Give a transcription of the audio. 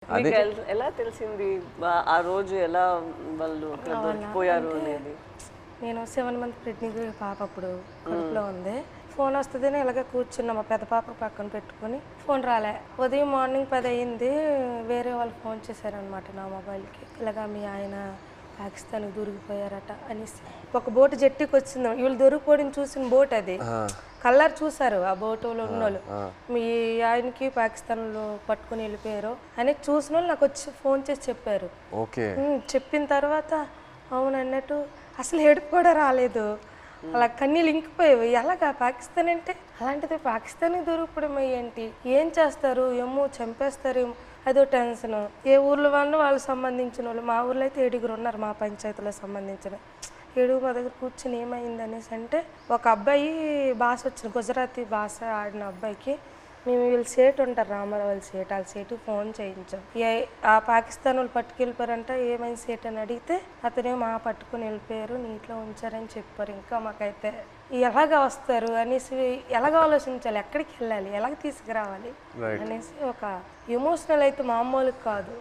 అదే ఎలా తెలిసింది ఆ రోజు ఎలా వాళ్ళు అక్కడ దొరికిపోయారు అనేది? నేను 7 మంత్ ప్రెగ్నెంట్ పాప అప్పుడు కడుపులో ఉంది. ఫోన్ వస్తుందని ఇలాగే కూర్చున్నా మా పెద్ద పాప పక్కన పెట్టుకుని. ఫోన్ రాలే. ఉదయం మార్నింగ్ 10 అయింది. వేరే వాళ్ళు ఫోన్ చేశారనమాట నా మొబైల్కి. ఇలాగా మీ ఆయన పాకిస్తాన్కి దొరికిపోయారట అనేసి. ఒక బోటు జట్టికి వచ్చింది. వీళ్ళు దొరికిపోవడం చూసిన బోట్ అది. కలర్ చూసారు ఆ బోటులో ఉన్నోళ్ళు. మీ ఆయనకి పాకిస్తాన్లో పట్టుకుని వెళ్ళిపోయారు అని చూసిన వాళ్ళు నాకు వచ్చి ఫోన్ చేసి చెప్పారు. ఓకే. చెప్పిన తర్వాత అవును అన్నట్టు అసలు ఏడుపు కూడా రాలేదు. అలా కన్నీళ్ళు ఇంకిపోయేవి. ఎలాగా పాకిస్తాన్ అంటే అలాంటిది పాకిస్తాన్కి దొరికిపోవడం ఏంటి, ఏం చేస్తారు, ఏమో చంపేస్తారేమో అదో టెన్షన్. ఏ ఊర్లో వాళ్ళు సంబంధించిన వాళ్ళు, మా ఊర్లో అయితే 7 ఉన్నారు మా పంచాయతీలో సంబంధించిన. 7 మా దగ్గర కూర్చొని ఏమైంది అనేసి అంటే ఒక అబ్బాయి భాష వచ్చింది, గుజరాతీ భాష ఆడిన అబ్బాయికి మేము వీళ్ళు సేటు ఉంటారు రామారావు వాళ్ళ సేటు, వాళ్ళ సేటు ఫోన్ చేయించాం. ఆ పాకిస్తాన్ వాళ్ళు పట్టుకెళ్ళిపోయారంట. ఏమైంది సేటు అని అడిగితే అతనే మా పట్టుకుని వెళ్ళిపోయారు, నీటిలో ఉంచారని చెప్పారు. ఇంకా మాకైతే ఎలాగ వస్తారు అనేసి ఎలాగ ఆలోచించాలి, ఎక్కడికి వెళ్ళాలి, ఎలాగ తీసుకురావాలి అనేసి ఒక ఎమోషనల్ అయితే మామూలు కాదు.